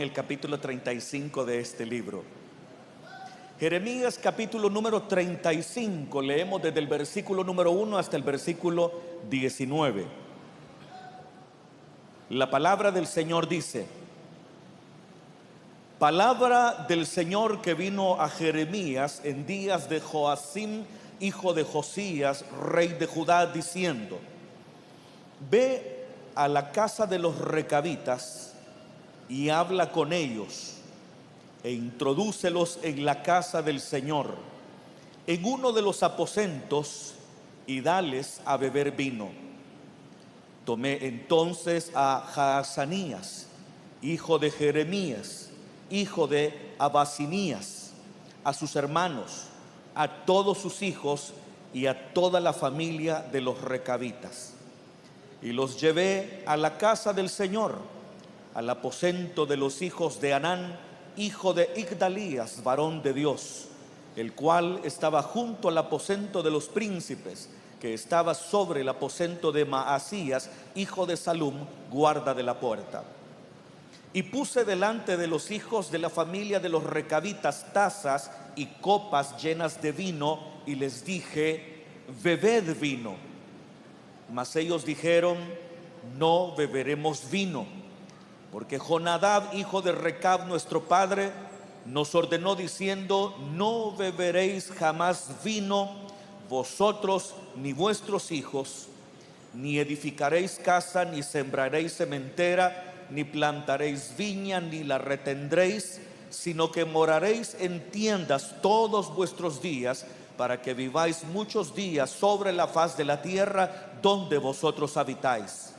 el capítulo 35 de este libro. Jeremías capítulo número 35, leemos desde el versículo número 1 hasta el versículo 19. La palabra del Señor dice: palabra del Señor que vino a Jeremías en días de Joacim, hijo de Josías, rey de Judá, diciendo: ve a la casa de los recabitas y habla con ellos, e introdúcelos en la casa del Señor, en uno de los aposentos, y dales a beber vino. Tomé entonces a Jaazanías, hijo de Jeremías, hijo de Abasinías, a sus hermanos, a todos sus hijos y a toda la familia de los recabitas, y los llevé a la casa del Señor, al aposento de los hijos de Anán, hijo de Igdalías, varón de Dios, el cual estaba junto al aposento de los príncipes, que estaba sobre el aposento de Maasías, hijo de Salum, guarda de la puerta. Y puse delante de los hijos de la familia de los recabitas tazas y copas llenas de vino, y les dije: bebed vino. Mas ellos dijeron: no beberemos vino, porque Jonadab, hijo de Recab, nuestro padre, nos ordenó diciendo: no beberéis jamás vino, vosotros ni vuestros hijos, ni edificaréis casa, ni sembraréis sementera, ni plantaréis viña, ni la retendréis, sino que moraréis en tiendas todos vuestros días, para que viváis muchos días sobre la faz de la tierra donde vosotros habitáis.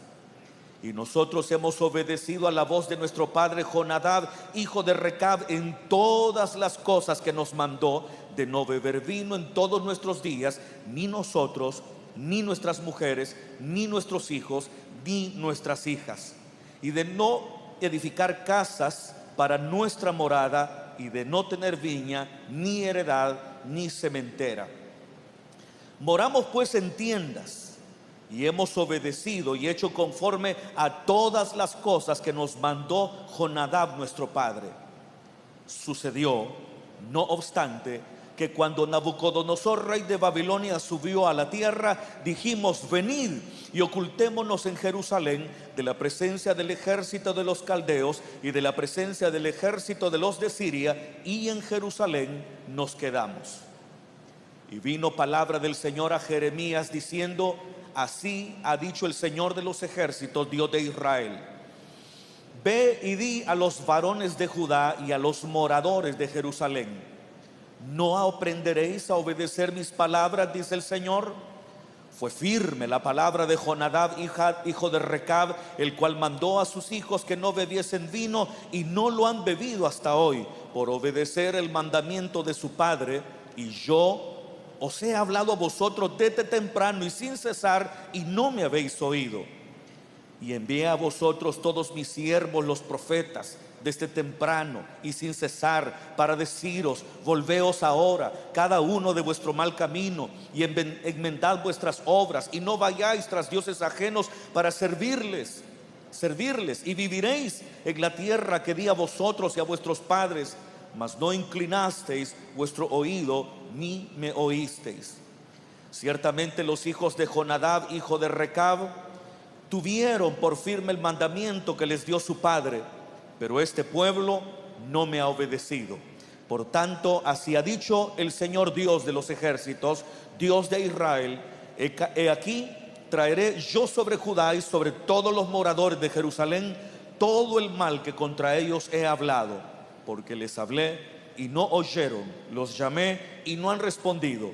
Y nosotros hemos obedecido a la voz de nuestro padre Jonadab, hijo de Recab, en todas las cosas que nos mandó, de no beber vino en todos nuestros días, ni nosotros, ni nuestras mujeres, ni nuestros hijos, ni nuestras hijas, y de no edificar casas para nuestra morada, y de no tener viña, ni heredad, ni sementera. Moramos pues en tiendas, y hemos obedecido y hecho conforme a todas las cosas que nos mandó Jonadab nuestro padre. Sucedió, no obstante, que cuando Nabucodonosor, rey de Babilonia, subió a la tierra, dijimos: venid y ocultémonos en Jerusalén de la presencia del ejército de los caldeos y de la presencia del ejército de los de Siria, y en Jerusalén nos quedamos. Y vino palabra del Señor a Jeremías diciendo: así ha dicho el Señor de los ejércitos, Dios de Israel: ve y di a los varones de Judá y a los moradores de Jerusalén: ¿no aprenderéis a obedecer mis palabras? Dice el Señor. Fue firme la palabra de Jonadab, hijo de Recab, el cual mandó a sus hijos que no bebiesen vino, y no lo han bebido hasta hoy, por obedecer el mandamiento de su padre. Y yo os he hablado a vosotros desde temprano y sin cesar, y no me habéis oído. Y envié a vosotros todos mis siervos los profetas desde temprano y sin cesar, para deciros: volveos ahora cada uno de vuestro mal camino, y enmendad vuestras obras, y no vayáis tras dioses ajenos para servirles, y viviréis en la tierra que di a vosotros y a vuestros padres. Mas no inclinasteis vuestro oído, ni me oísteis. Ciertamente los hijos de Jonadab, hijo de Recab, tuvieron por firme el mandamiento que les dio su padre, pero este pueblo no me ha obedecido. Por tanto, así ha dicho el Señor Dios de los ejércitos, Dios de Israel: he aquí, traeré yo sobre Judá y sobre todos los moradores de Jerusalén todo el mal que contra ellos he hablado, porque les hablé y no oyeron, los llamé y no han respondido.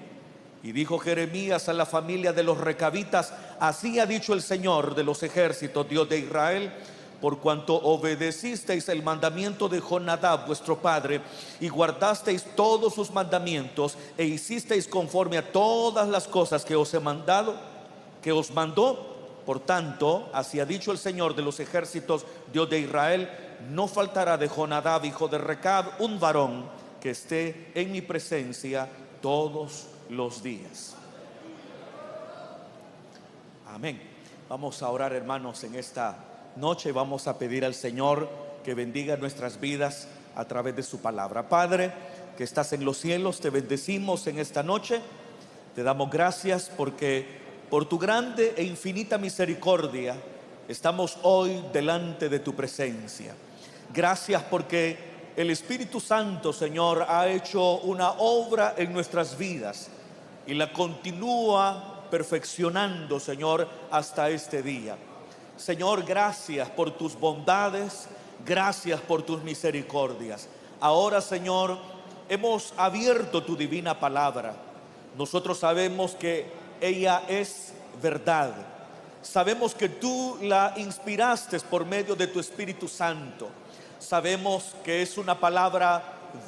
Y dijo Jeremías a la familia de los recabitas: así ha dicho el Señor de los ejércitos, Dios de Israel: por cuanto obedecisteis el mandamiento de Jonadab vuestro padre, y guardasteis todos sus mandamientos, e hicisteis conforme a todas las cosas que os he mandado, que os mandó, por tanto, así ha dicho el Señor de los ejércitos, Dios de Israel: no faltará de Jonadab, hijo de Recab, un varón que esté en mi presencia todos los días. Amén. Vamos a orar, hermanos, en esta noche. Vamos a pedir al Señor que bendiga nuestras vidas a través de su palabra. Padre, que estás en los cielos, te bendecimos en esta noche. Te damos gracias porque por tu grande e infinita misericordia estamos hoy delante de tu presencia. Gracias porque el Espíritu Santo, Señor, ha hecho una obra en nuestras vidas y la continúa perfeccionando, Señor, hasta este día. Señor, gracias por tus bondades, gracias por tus misericordias. Ahora, Señor, hemos abierto tu divina palabra. Nosotros sabemos que ella es verdad. Sabemos que tú la inspiraste por medio de tu Espíritu Santo. Sabemos que es una palabra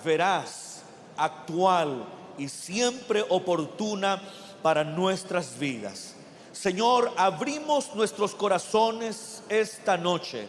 veraz, actual y siempre oportuna para nuestras vidas. Señor, abrimos nuestros corazones esta noche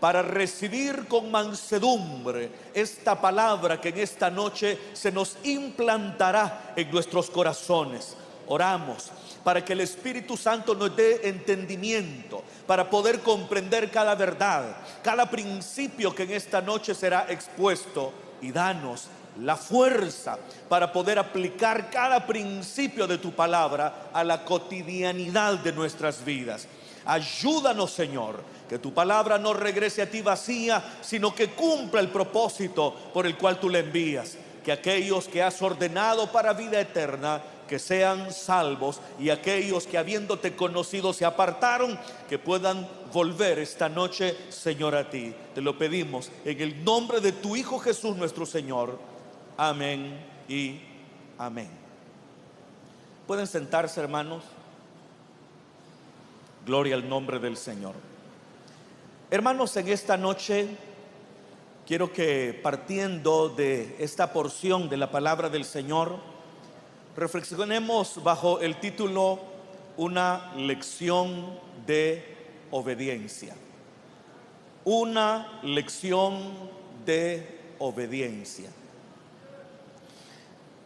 para recibir con mansedumbre esta palabra que en esta noche se nos implantará en nuestros corazones. Oramos para que el Espíritu Santo nos dé entendimiento, para poder comprender cada verdad, cada principio que en esta noche será expuesto, y danos la fuerza para poder aplicar cada principio de tu palabra a la cotidianidad de nuestras vidas. Ayúdanos, Señor, que tu palabra no regrese a ti vacía, sino que cumpla el propósito por el cual tú la envías. Que aquellos que has ordenado para vida eterna, que sean salvos, y aquellos que habiéndote conocido se apartaron, que puedan volver esta noche, Señor, a ti. Te lo pedimos en el nombre de tu Hijo Jesús nuestro Señor. Amén y amén. Pueden sentarse, hermanos. Gloria al nombre del Señor. Hermanos, en esta noche quiero que, partiendo de esta porción de la palabra del Señor, reflexionemos bajo el título Una lección de obediencia. Una lección de obediencia.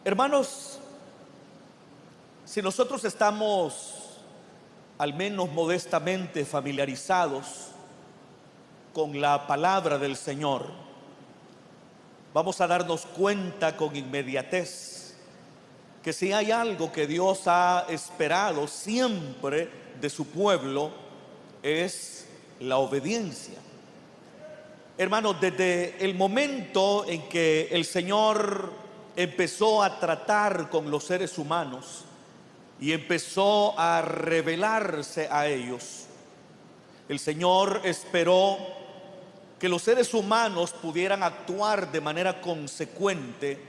Hermanos, si nosotros estamos al menos modestamente familiarizados con la palabra del Señor, vamos a darnos cuenta con inmediatez que si hay algo que Dios ha esperado siempre de su pueblo, es la obediencia. Hermanos, desde el momento en que el Señor empezó a tratar con los seres humanos y empezó a revelarse a ellos, el Señor esperó que los seres humanos pudieran actuar de manera consecuente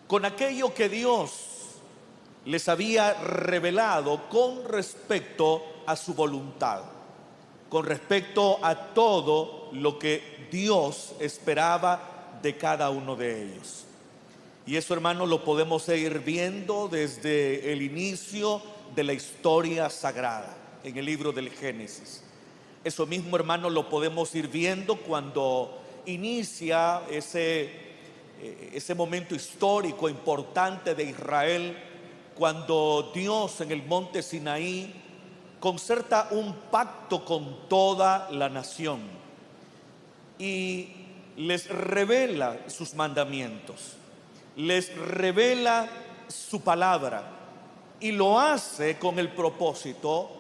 con aquello que Dios les había revelado con respecto a su voluntad, con respecto a todo lo que Dios esperaba de cada uno de ellos. Y eso, hermanos, lo podemos seguir viendo desde el inicio de la historia sagrada, en el libro del Génesis. Eso mismo, hermanos, lo podemos ir viendo cuando inicia ese momento histórico importante de Israel, cuando Dios en el monte Sinaí concerta un pacto con toda la nación y les revela sus mandamientos, les revela su palabra, y lo hace con el propósito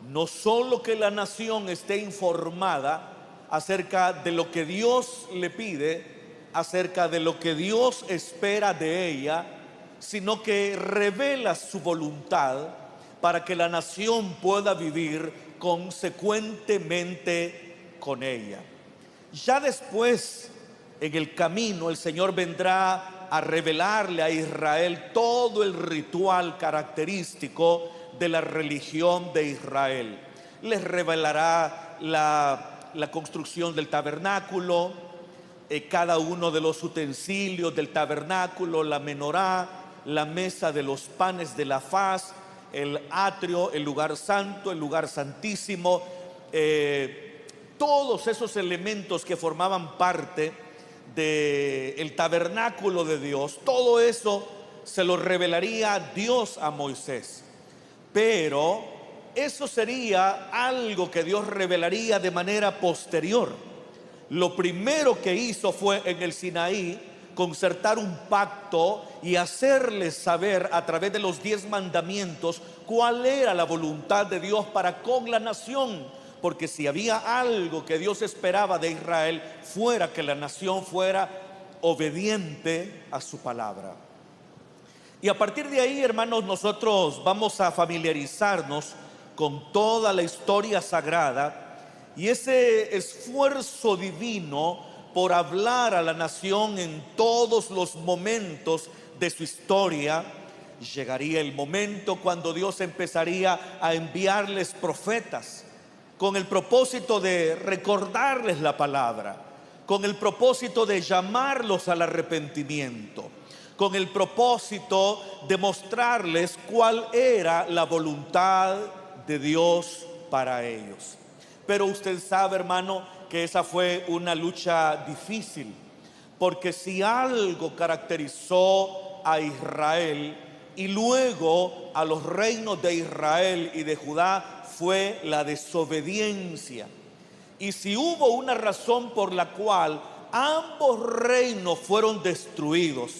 no solo que la nación esté informada acerca de lo que Dios le pide, acerca de lo que Dios espera de ella, sino que revela su voluntad para que la nación pueda vivir consecuentemente con ella. Ya después, en el camino, el Señor vendrá a revelarle a Israel todo el ritual característico de la religión de Israel. Les revelará la construcción del tabernáculo, cada uno de los utensilios del tabernáculo, la menorá, la mesa de los panes de la faz, el atrio, el lugar santo, el lugar santísimo, todos esos elementos que formaban parte del tabernáculo de Dios. Todo eso se lo revelaría Dios a Moisés, pero eso sería algo que Dios revelaría de manera posterior. lo primero que hizo fue en el Sinaí concertar un pacto y hacerles saber a través de los 10 mandamientos cuál era la voluntad de Dios para con la nación. Porque si había algo que Dios esperaba de Israel, fuera que la nación fuera obediente a su palabra. Y a partir de ahí, hermanos, nosotros vamos a familiarizarnos con toda la historia sagrada y ese esfuerzo divino por hablar a la nación en todos los momentos de su historia. Llegaría el momento cuando Dios empezaría a enviarles profetas con el propósito de recordarles la palabra, con el propósito de llamarlos al arrepentimiento, con el propósito de mostrarles cuál era la voluntad de Dios para ellos. Pero usted sabe, hermano, que esa fue una lucha difícil, porque si algo caracterizó a Israel y luego a los reinos de Israel y de Judá fue la desobediencia. Y si hubo una razón por la cual ambos reinos fueron destruidos,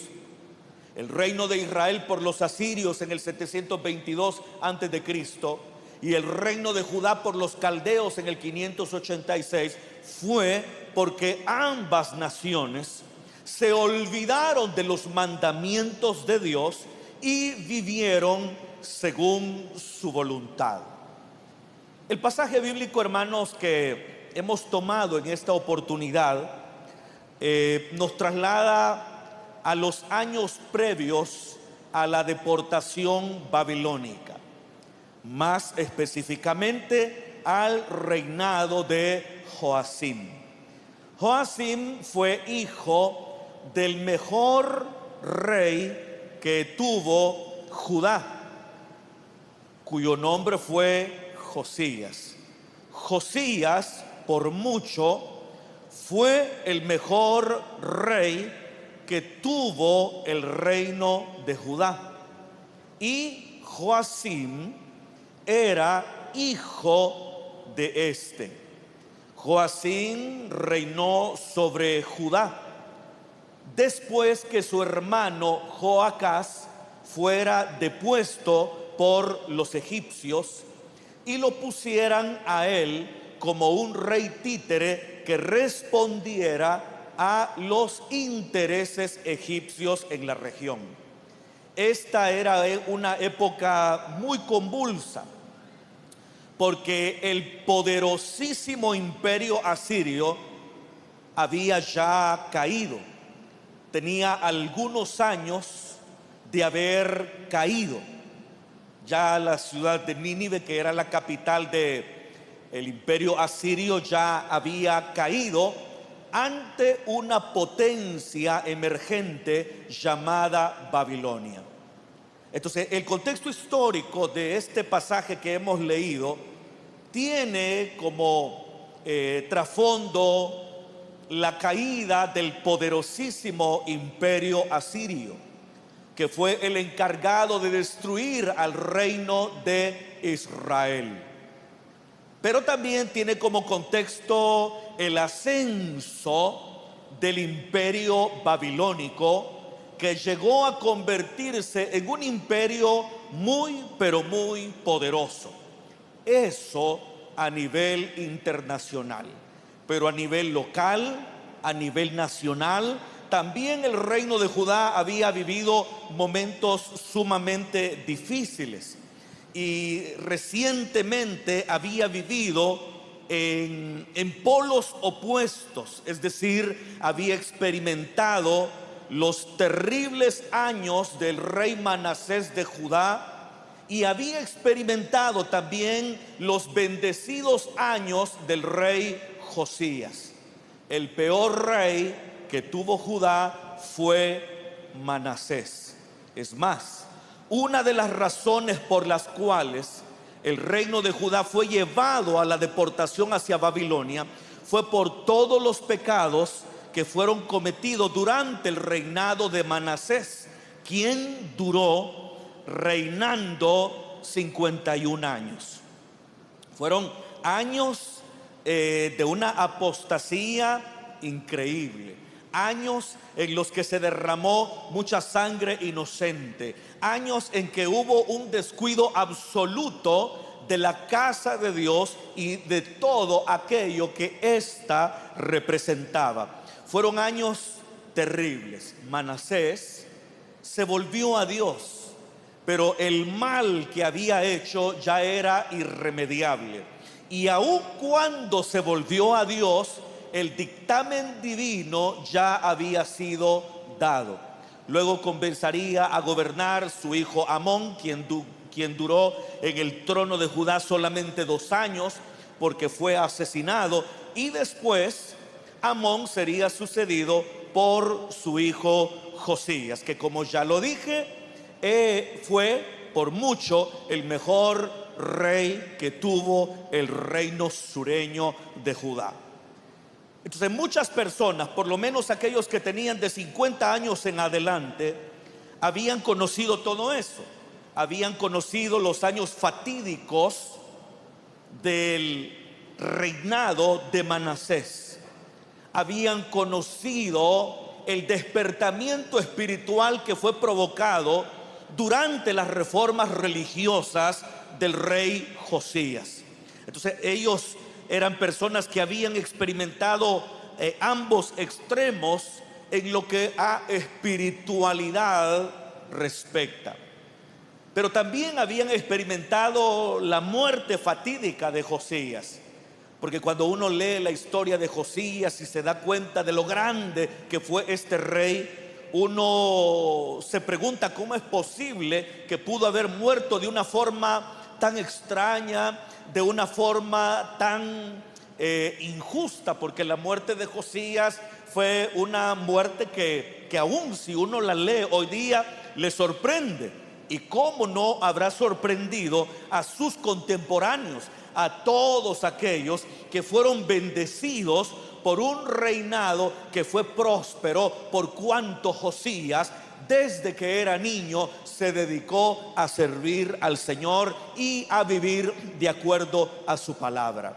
el reino de Israel por los asirios en el 722 antes de Cristo y el reino de Judá por los caldeos en el 586, fue porque ambas naciones se olvidaron de los mandamientos de Dios y vivieron según su voluntad. El pasaje bíblico, hermanos, que hemos tomado en esta oportunidad nos traslada a los años previos a la deportación babilónica, más específicamente al reinado de Joacim. Joacim fue hijo del mejor rey que tuvo Judá, cuyo nombre fue Josías. Josías, por mucho, fue el mejor rey que tuvo el reino de Judá. Y Joacim era hijo de este. Joacim reinó sobre Judá después que su hermano Joacás fuera depuesto por los egipcios y lo pusieran a él como un rey títere que respondiera a los intereses egipcios en la región. Esta era una época muy convulsa, porque el poderosísimo imperio asirio había ya caído. Tenía algunos años de haber caído. Ya la ciudad de Nínive, que era la capital del imperio asirio, ya había caído ante una potencia emergente llamada Babilonia. Entonces, el contexto histórico de este pasaje que hemos leído tiene como trasfondo la caída del poderosísimo imperio asirio, que fue el encargado de destruir al reino de Israel. Pero también tiene como contexto el ascenso del imperio babilónico, que llegó a convertirse en un imperio muy, pero muy poderoso. Eso a nivel internacional, pero a nivel local, a nivel nacional, también el reino de Judá había vivido momentos sumamente difíciles y recientemente había vivido en polos opuestos, es decir, había experimentado los terribles años del rey Manasés de Judá y había experimentado también los bendecidos años del rey Josías. El peor rey que tuvo Judá fue Manasés. Es más, una de las razones por las cuales el reino de Judá fue llevado a la deportación hacia Babilonia fue por todos los pecados que fueron cometidos durante el reinado de Manasés, quien duró reinando 51 años. Fueron años de una apostasía increíble. Años en los que se derramó mucha sangre inocente. Años en que hubo un descuido absoluto de la casa de Dios y de todo aquello que ésta representaba. Fueron años terribles. Manasés se volvió a Dios, pero el mal que había hecho ya era irremediable. Y aun cuando se volvió a Dios, el dictamen divino ya había sido dado. Luego comenzaría a gobernar su hijo Amón, quien duró en el trono de Judá solamente 2 años, porque fue asesinado. Y después Amón sería sucedido por su hijo Josías, que, como ya lo dije, fue por mucho el mejor rey que tuvo el reino sureño de Judá. Entonces, muchas personas, por lo menos aquellos que tenían de 50 años en adelante, habían conocido todo eso. Habían conocido los años fatídicos del reinado de Manasés. Habían conocido el despertamiento espiritual que fue provocado durante las reformas religiosas del rey Josías. Entonces, ellos eran personas que habían experimentado ambos extremos en lo que a espiritualidad respecta. Pero también habían experimentado la muerte fatídica de Josías. Porque cuando uno lee la historia de Josías y se da cuenta de lo grande que fue este rey, uno se pregunta cómo es posible que pudo haber muerto de una forma tan extraña, de una forma tan injusta, porque la muerte de Josías fue una muerte que aún si uno la lee hoy día le sorprende. Y cómo no habrá sorprendido a sus contemporáneos, a todos aquellos que fueron bendecidos por un reinado que fue próspero, por cuanto Josías, desde que era niño, se dedicó a servir al Señor y a vivir de acuerdo a su palabra.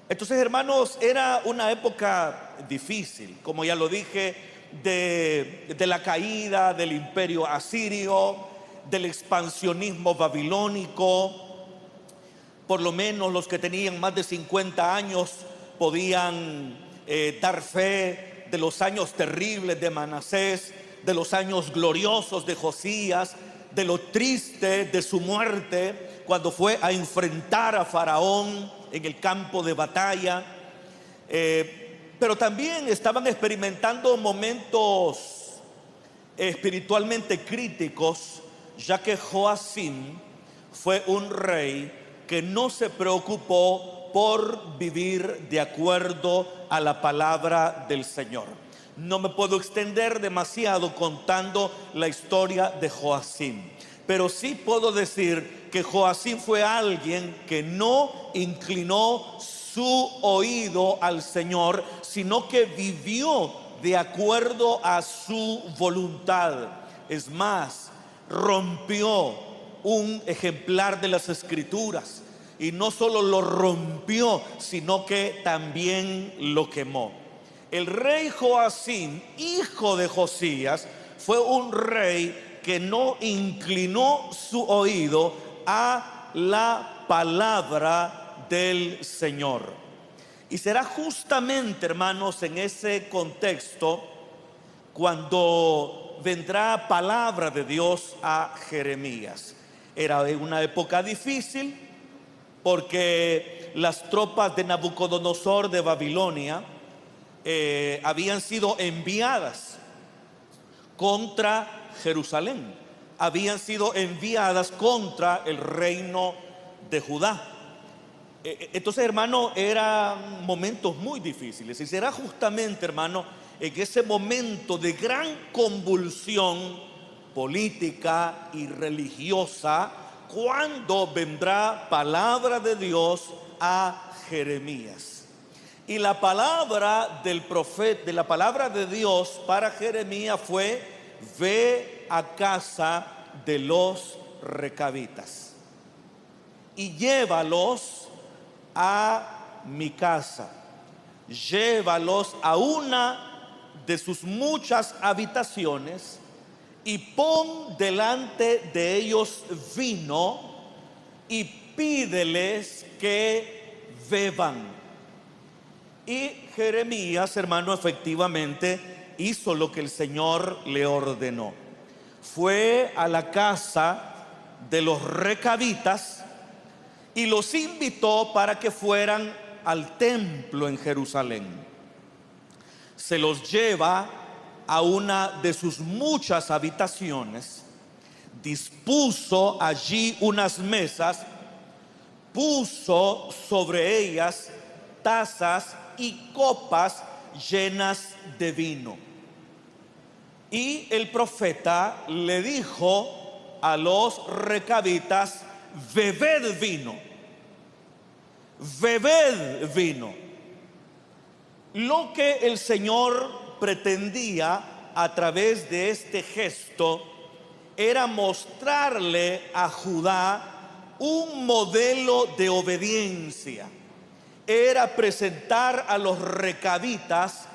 Entonces, hermanos, era una época difícil, como ya lo dije, de la caída del imperio asirio, del expansionismo babilónico. Por lo menos los que tenían más de 50 años podían dar fe de los años terribles de Manasés, de los años gloriosos de Josías, de lo triste de su muerte cuando fue a enfrentar a Faraón en el campo de batalla. Pero también estaban experimentando momentos espiritualmente críticos, ya que Joacim fue un rey que no se preocupó por vivir de acuerdo a la palabra del Señor. No me puedo extender demasiado contando la historia de Joacim, pero sí puedo decir que Joacim fue alguien que no inclinó su oído al Señor, sino que vivió de acuerdo a su voluntad. Es más, rompió un ejemplar de las Escrituras, y no solo lo rompió, sino que también lo quemó. El rey Joacim, hijo de Josías, fue un rey que no inclinó su oído a la palabra del Señor. Y será justamente, hermanos, en ese contexto cuando vendrá palabra de Dios a Jeremías. Era una época difícil porque las tropas de Nabucodonosor de Babilonia habían sido enviadas contra Jerusalén, habían sido enviadas contra el reino de Judá. Entonces, hermano, eran momentos muy difíciles, y será justamente, hermano, en ese momento de gran convulsión política y religiosa cuando vendrá palabra de Dios a Jeremías. Y la palabra del profeta, de la palabra de Dios para Jeremías fue: ve a casa de los recabitas y llévalos a mi casa. llévalos a una de sus muchas habitaciones y pon delante de ellos vino y pídeles que beban. Y Jeremías, hermano, efectivamente hizo lo que el Señor le ordenó. Fue a la casa de los recabitas y los invitó para que fueran al templo en Jerusalén. Se los lleva a una de sus muchas habitaciones, dispuso allí unas mesas, puso sobre ellas tazas y copas llenas de vino. Y el profeta le dijo a los recabitas: bebed vino, bebed vino. Lo que el Señor pretendía a través de este gesto era mostrarle a Judá un modelo de obediencia. Era presentar a los recabitas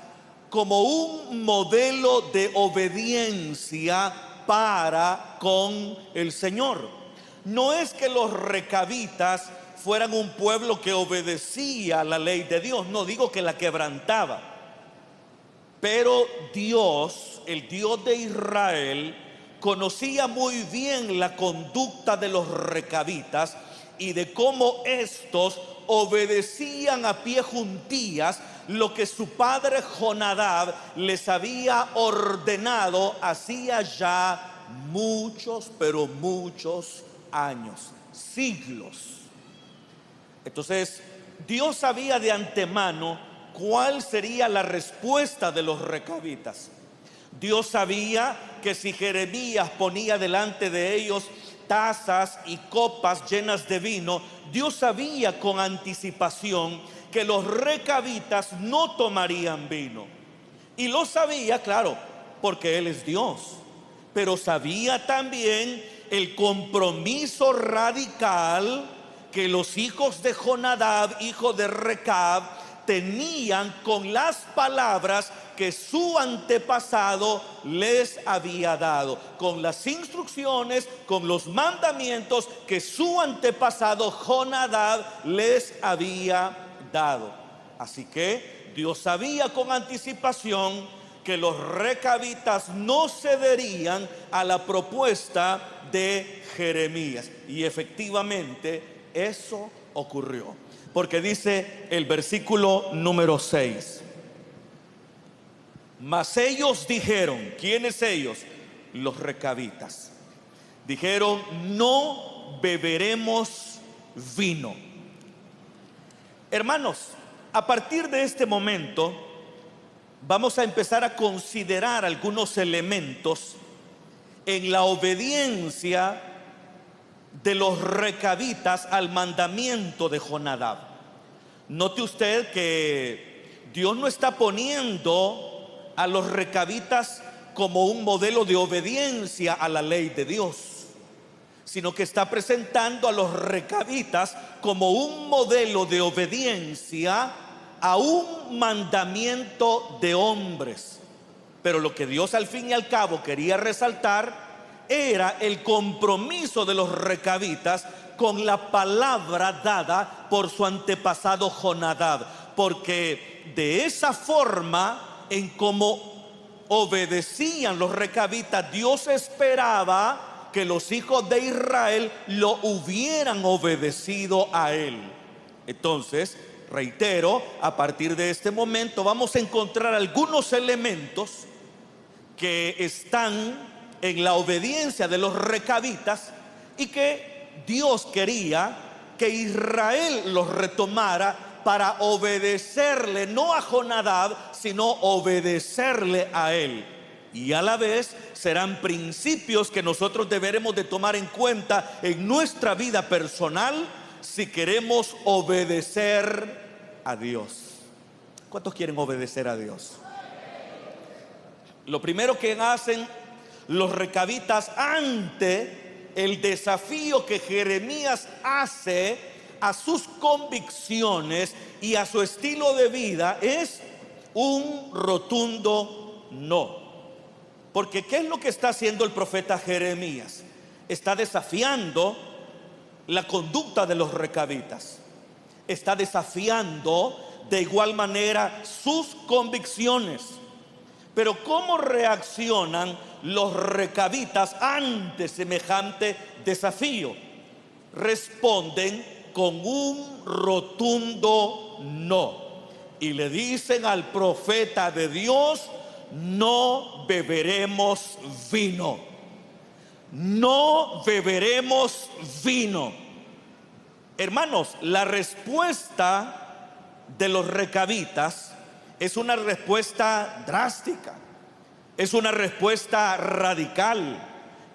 como un modelo de obediencia para con el Señor. No es que los recabitas fueran un pueblo que obedecía la ley de Dios, no digo que la quebrantaba, pero Dios, el Dios de Israel, conocía muy bien la conducta de los recabitas y de cómo estos obedecían a pie juntillas lo que su padre Jonadab les había ordenado hacía ya muchos, pero muchos años, siglos. Entonces, Dios sabía de antemano cuál sería la respuesta de los recabitas. Dios sabía que si Jeremías ponía delante de ellos tazas y copas llenas de vino, Dios sabía con anticipación que los recabitas no tomarían vino. Y lo sabía, claro, porque Él es Dios. Pero sabía también el compromiso radical que los hijos de Jonadab, hijo de Recab, tenían con las palabras que su antepasado les había dado, con las instrucciones, con los mandamientos que su antepasado Jonadab les había dado. Así que Dios sabía con anticipación que los recabitas no cederían a la propuesta de Jeremías. Y efectivamente eso ocurrió, porque dice el versículo número 6: mas ellos dijeron, ¿quiénes ellos? Los recabitas. Dijeron: no beberemos vino. Hermanos, a partir de este momento vamos a empezar a considerar algunos elementos en la obediencia de los recabitas al mandamiento de Jonadab. Note usted que Dios no está poniendo a los recabitas como un modelo de obediencia a la ley de Dios, sino que está presentando a los recabitas como un modelo de obediencia a un mandamiento de hombres. Pero lo que Dios al fin y al cabo quería resaltar era el compromiso de los recabitas con la palabra dada por su antepasado Jonadab, porque de esa forma, en cómo obedecían los recabitas, Dios esperaba que los hijos de Israel lo hubieran obedecido a Él. Entonces, reitero, a partir de este momento vamos a encontrar algunos elementos que están en la obediencia de los recabitas y que Dios quería que Israel los retomara para obedecerle, no a Jonadab, sino obedecerle a él. Y a la vez serán principios que nosotros deberemos de tomar en cuenta en nuestra vida personal si queremos obedecer a Dios. ¿Cuántos quieren obedecer a Dios? Lo primero que hacen los recabitas ante el desafío que Jeremías hace a sus convicciones y a su estilo de vida es un rotundo no. Porque ¿qué es lo que está haciendo el profeta Jeremías? Está desafiando la conducta de los recabitas. Está desafiando de igual manera sus convicciones. Pero ¿cómo reaccionan los recabitas ante semejante desafío? Responden con un rotundo no. Y le dicen al profeta de Dios: no beberemos vino. No beberemos vino. Hermanos, la respuesta de los recabitas es una respuesta drástica, es una respuesta radical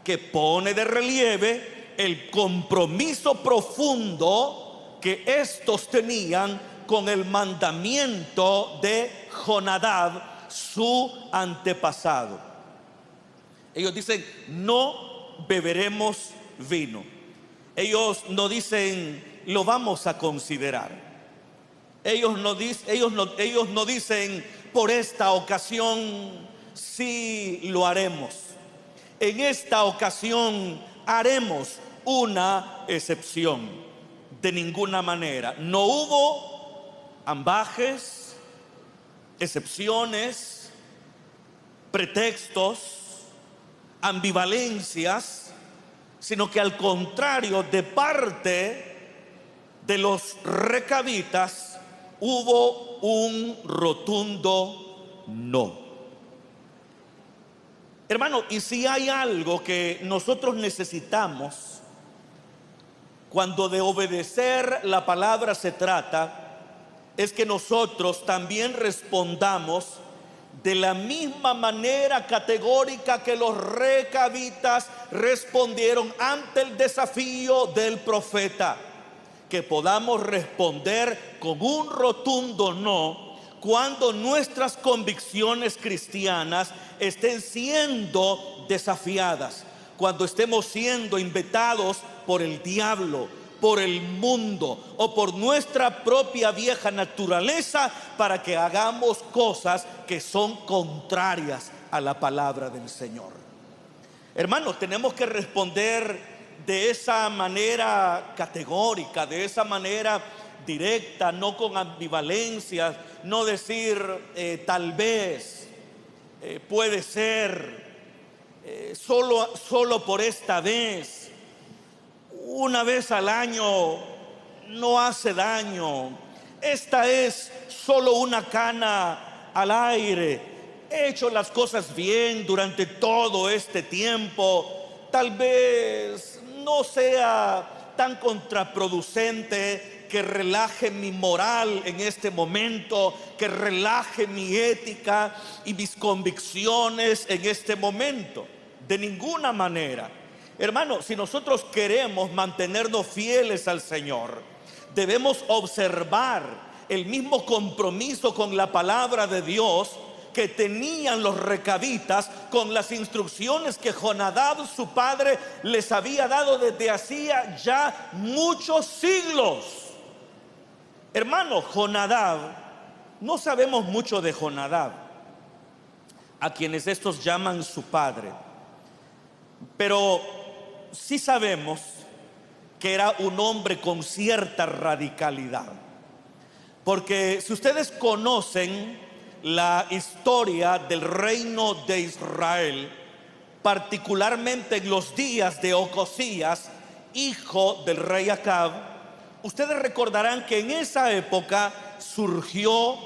que pone de relieve el compromiso profundo que estos tenían con el mandamiento de Jonadab, su antepasado. Ellos dicen: no beberemos vino. Ellos no dicen: lo vamos a considerar. Ellos no dicen: por esta ocasión sí lo haremos. En esta ocasión haremos una excepción. De ninguna manera. No hubo ambajes, excepciones, pretextos, ambivalencias, sino que al contrario, de parte de los recabitas hubo un rotundo no. Hermano, y si hay algo que nosotros necesitamos cuando de obedecer la palabra se trata, es que nosotros también respondamos de la misma manera categórica que los recabitas respondieron ante el desafío del profeta. Que podamos responder con un rotundo no cuando nuestras convicciones cristianas estén siendo desafiadas, cuando estemos siendo invitados por el diablo, por el mundo o por nuestra propia vieja naturaleza para que hagamos cosas que son contrarias a la palabra del Señor. Hermanos, tenemos que responder de esa manera categórica, de esa manera directa, no con ambivalencias, no decir tal vez, puede ser, solo por esta vez. Una vez al año no hace daño. Esta es solo una cana al aire. He hecho las cosas bien durante todo este tiempo. Tal vez no sea tan contraproducente que relaje mi moral en este momento, que relaje mi ética y mis convicciones en este momento. De ninguna manera. Hermano, si nosotros queremos mantenernos fieles al Señor, debemos observar el mismo compromiso con la palabra de Dios que tenían los recabitas con las instrucciones que Jonadab, su padre, les había dado desde hacía ya muchos siglos. Hermano, Jonadab, no sabemos mucho de Jonadab, a quienes estos llaman su padre, pero sí sabemos que era un hombre con cierta radicalidad. Porque si ustedes conocen la historia del reino de Israel, particularmente en los días de Ocosías, hijo del rey Acab, ustedes recordarán que en esa época surgió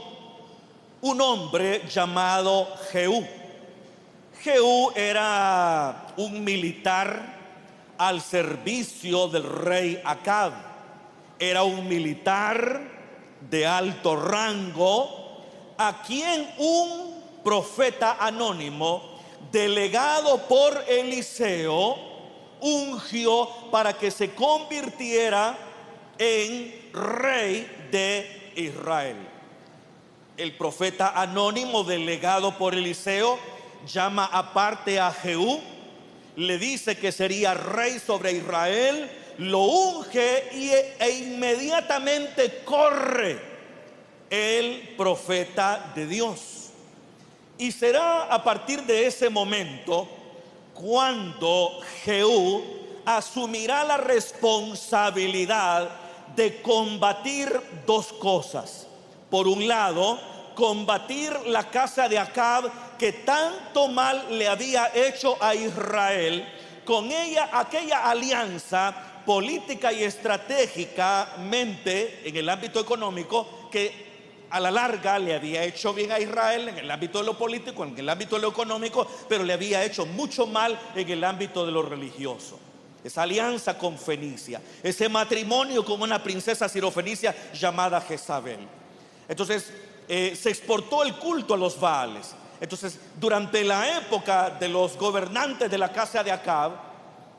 un hombre llamado Jehú. Jehú era un militar al servicio del rey Acab. Era un militar de alto rango a quien un profeta anónimo delegado por Eliseo ungió para que se convirtiera en rey de Israel. El profeta anónimo delegado por Eliseo llama aparte a Jehú, le dice que sería rey sobre Israel, lo unge e inmediatamente corre el profeta de Dios. Y será a partir de ese momento cuando Jehú asumirá la responsabilidad de combatir dos cosas. Por un lado, combatir la casa de Acab, que tanto mal le había hecho a Israel, con ella aquella alianza política y estratégicamente en el ámbito económico que a la larga le había hecho bien a Israel en el ámbito de lo político, en el ámbito de lo económico, pero le había hecho mucho mal en el ámbito de lo religioso. Esa alianza con Fenicia, ese matrimonio con una princesa sirofenicia llamada Jezabel. Entonces se exportó el culto a los Baales. Entonces, durante la época de los gobernantes de la casa de Acab,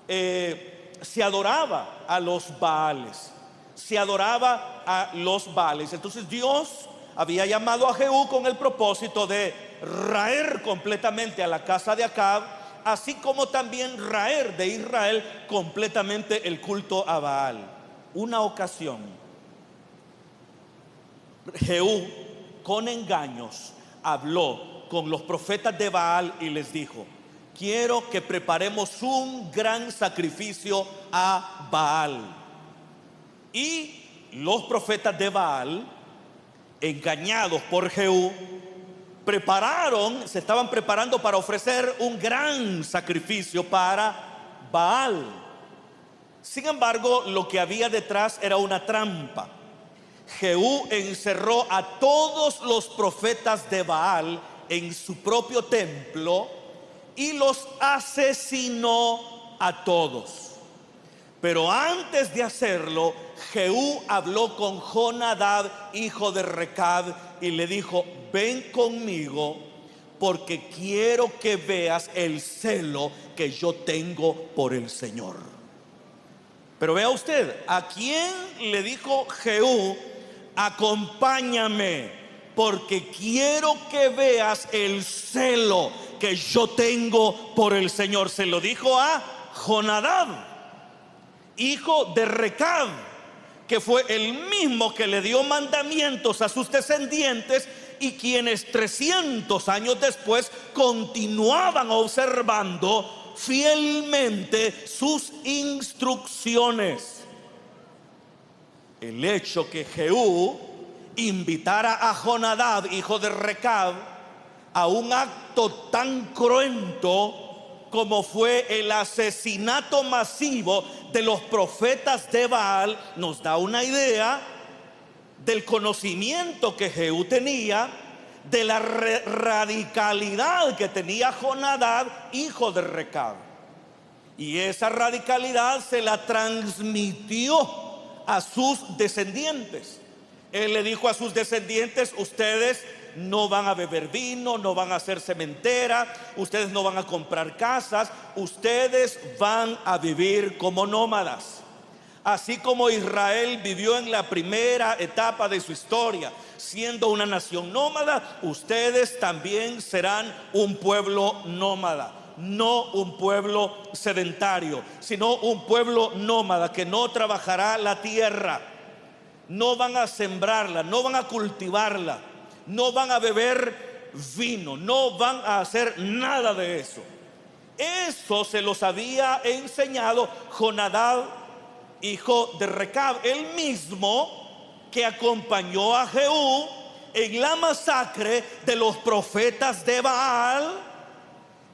se adoraba a los Baales. Se adoraba a los Baales. Entonces Dios había llamado a Jehú con el propósito de raer completamente a la casa de Acab, así como también raer de Israel completamente el culto a Baal. Una ocasión, Jehú, con engaños, habló con los profetas de Baal y les dijo: quiero que preparemos un gran sacrificio a Baal. Y los profetas de Baal, engañados por Jehú, se estaban preparando para ofrecer un gran sacrificio para Baal. Sin embargo, lo que había detrás era una trampa. Jehú encerró a todos los profetas de Baal en su propio templo y los asesinó a todos. Pero antes de hacerlo, Jehú habló con Jonadab, hijo de Recab, y le dijo: ven conmigo, porque quiero que veas el celo que yo tengo por el Señor. Pero vea usted, ¿a quién le dijo Jehú: acompáñame, porque quiero que veas el celo que yo tengo por el Señor? Se lo dijo a Jonadab, hijo de Recab, que fue el mismo que le dio mandamientos a sus descendientes y quienes 300 años después continuaban observando fielmente sus instrucciones. El hecho que Jehú invitara a Jonadab, hijo de Recab, a un acto tan cruento como fue el asesinato masivo de los profetas de Baal, nos da una idea del conocimiento que Jehú tenía, de la radicalidad que tenía Jonadab, hijo de Recab. Y esa radicalidad se la transmitió a sus descendientes. Él le dijo a sus descendientes: ustedes no van a beber vino, no van a hacer cementera, ustedes no van a comprar casas, ustedes van a vivir como nómadas. Así como Israel vivió en la primera etapa de su historia siendo una nación nómada, ustedes también serán un pueblo nómada. No un pueblo sedentario, sino un pueblo nómada que no trabajará la tierra, no van a sembrarla, no van a cultivarla, no van a beber vino, no van a hacer nada de eso. Eso se los había enseñado Jonadab, hijo de Recab, el mismo que acompañó a Jehú en la masacre de los profetas de Baal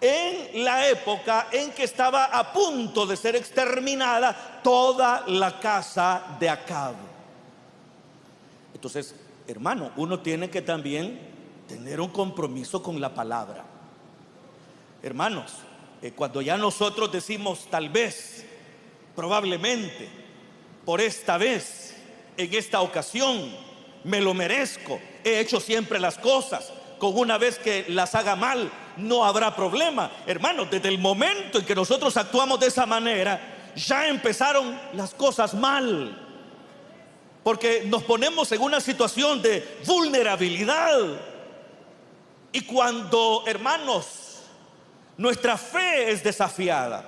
en la época en que estaba a punto de ser exterminada toda la casa de Acab. Entonces, hermano, uno tiene que también tener un compromiso con la palabra. Hermanos, cuando ya nosotros decimos tal vez, probablemente, por esta vez, en esta ocasión, me lo merezco, he hecho siempre las cosas, con una vez que las haga mal, no habrá problema. Hermanos, desde el momento en que nosotros actuamos de esa manera, ya empezaron las cosas mal. Porque nos ponemos en una situación de vulnerabilidad. Y cuando, hermanos, nuestra fe es desafiada,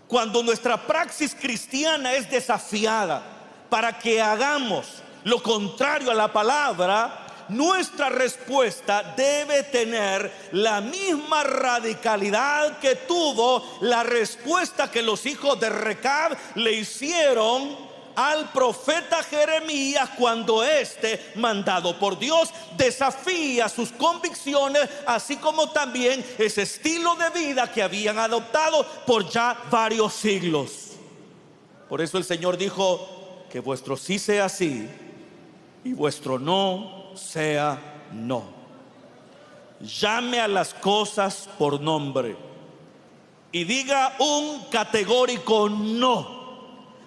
Cuando nuestra praxis cristiana es desafiada para que hagamos lo contrario a la palabra, nuestra respuesta debe tener la misma radicalidad que tuvo la respuesta que los hijos de Recab le hicieron al profeta Jeremías cuando éste, mandado por Dios, desafía sus convicciones, así como también ese estilo de vida que habían adoptado por ya varios siglos. Por eso el Señor dijo: que vuestro sí sea sí y vuestro no sea no. Llame a las cosas por nombre y diga un categórico no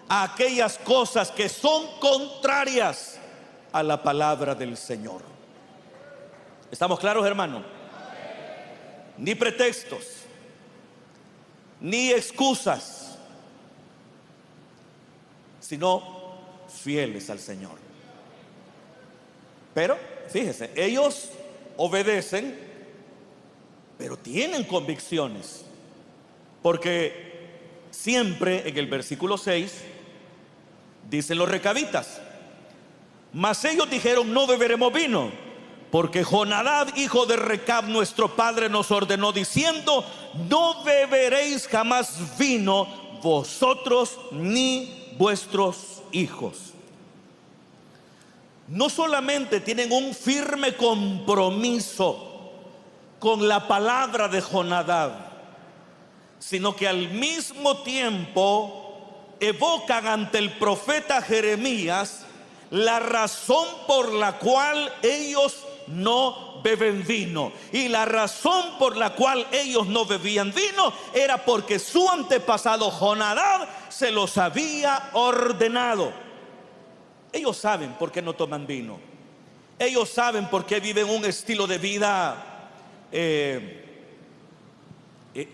a aquellas cosas que son contrarias a la palabra del Señor. ¿Estamos claros, hermano? Ni pretextos, ni excusas, sino fieles al Señor. Pero, fíjese, ellos obedecen, pero tienen convicciones. Porque siempre en el versículo 6 dicen los recabitas: mas ellos dijeron: no beberemos vino, porque Jonadab, hijo de Recab, nuestro padre, nos ordenó diciendo: no beberéis jamás vino, vosotros ni vuestros hijos. No solamente tienen un firme compromiso con la palabra de Jonadab, sino que al mismo tiempo evocan ante el profeta Jeremías la razón por la cual ellos no beben vino. Y la razón por la cual ellos no bebían vino era porque su antepasado Jonadab se los había ordenado. Ellos saben por qué no toman vino. Ellos saben por qué viven un estilo de vida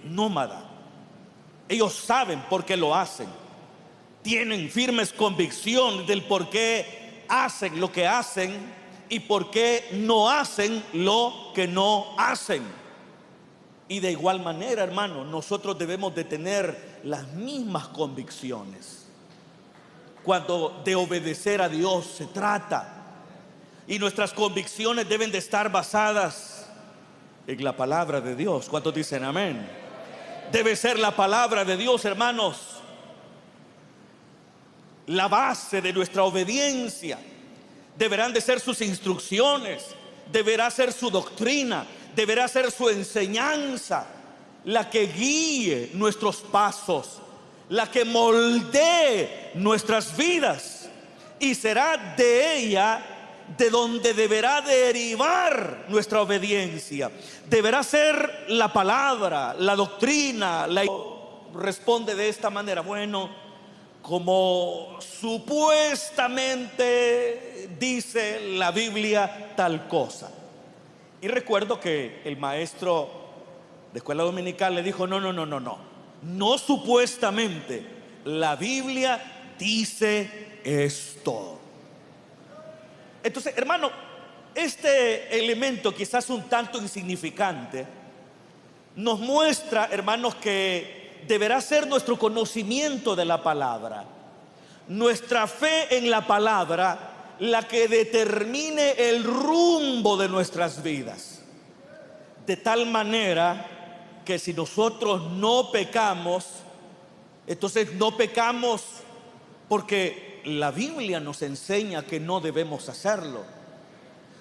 nómada. Ellos saben por qué lo hacen. Tienen firmes convicciones del por qué hacen lo que hacen y por qué no hacen lo que no hacen. Y de igual manera, hermano, nosotros debemos de tener las mismas convicciones cuando de obedecer a Dios se trata. Y nuestras convicciones deben de estar basadas en la palabra de Dios. ¿Cuántos dicen amén? Debe ser la palabra de Dios, hermanos, la base de nuestra obediencia. Deberán de ser sus instrucciones, deberá ser su doctrina, deberá ser su enseñanza la que guíe nuestros pasos, la que moldee nuestras vidas, y será de ella de donde deberá derivar nuestra obediencia. Deberá ser la palabra, la doctrina. Responde de esta manera: bueno, como supuestamente dice la Biblia tal cosa. Y recuerdo que el maestro de escuela dominical le dijo: no supuestamente, la Biblia dice esto. Entonces, hermano, este elemento, quizás un tanto insignificante, nos muestra, hermanos, que deberá ser nuestro conocimiento de la palabra, nuestra fe en la palabra, la que determine el rumbo de nuestras vidas. De tal manera que si nosotros no pecamos, entonces no pecamos porque la Biblia nos enseña que no debemos hacerlo.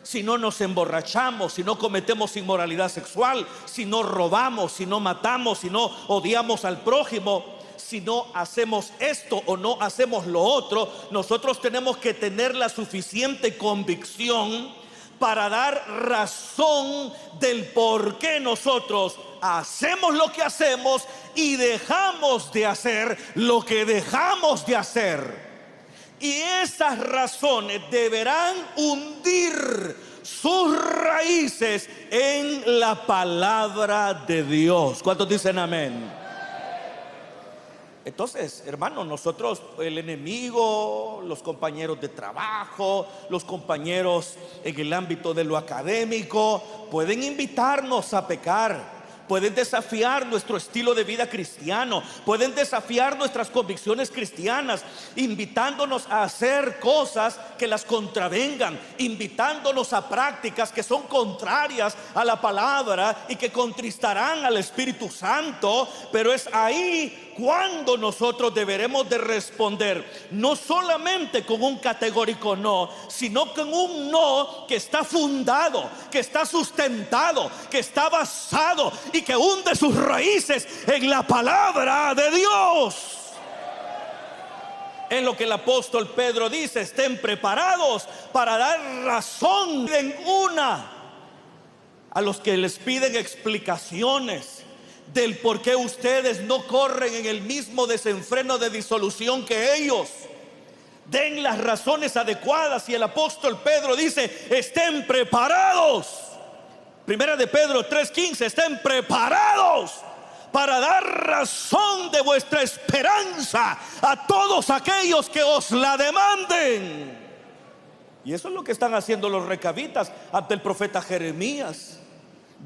Si no nos emborrachamos, si no cometemos inmoralidad sexual, si no robamos, si no matamos, si no odiamos al prójimo, si no hacemos esto o no hacemos lo otro, nosotros tenemos que tener la suficiente convicción para dar razón del por qué nosotros hacemos lo que hacemos y dejamos de hacer lo que dejamos de hacer. Y esas razones deberán hundir sus raíces en la palabra de Dios. ¿Cuántos dicen amén? Entonces, hermanos, nosotros, el enemigo, los compañeros de trabajo, los compañeros en el ámbito de lo académico, pueden invitarnos a pecar, pueden desafiar nuestro estilo de vida cristiano, pueden desafiar nuestras convicciones cristianas, invitándonos a hacer cosas que las contravengan, invitándonos a prácticas que son contrarias a la palabra y que contristarán al Espíritu Santo. Pero es ahí cuando nosotros deberemos de responder, no solamente con un categórico no, sino con un no que está fundado, que está sustentado, que está basado y que hunde sus raíces en la palabra de Dios. Es lo que el apóstol Pedro dice: estén preparados para dar razón en una a los que les piden explicaciones del por qué ustedes no corren en el mismo desenfreno de disolución que ellos. Den las razones adecuadas. Y el apóstol Pedro dice: estén preparados. Primera de Pedro 3:15: estén preparados para dar razón de vuestra esperanza a todos aquellos que os la demanden. Y eso es lo que están haciendo los recabitas ante el profeta Jeremías,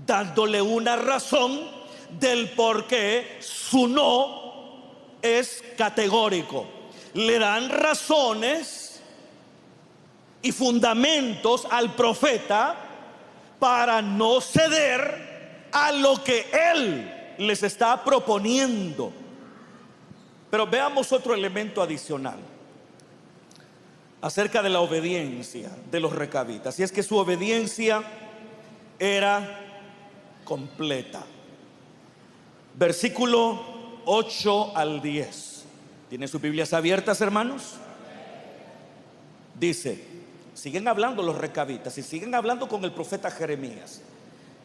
dándole una razón del por qué su no es categórico. Le dan razones y fundamentos al profeta para no ceder a lo que él les está proponiendo. Pero veamos otro elemento adicional acerca de la obediencia de los recabitas, y es que su obediencia era completa. Versículo 8 al 10. ¿Tienen sus Biblias abiertas, hermanos? Dice, siguen hablando los recabitas y siguen hablando con el profeta Jeremías,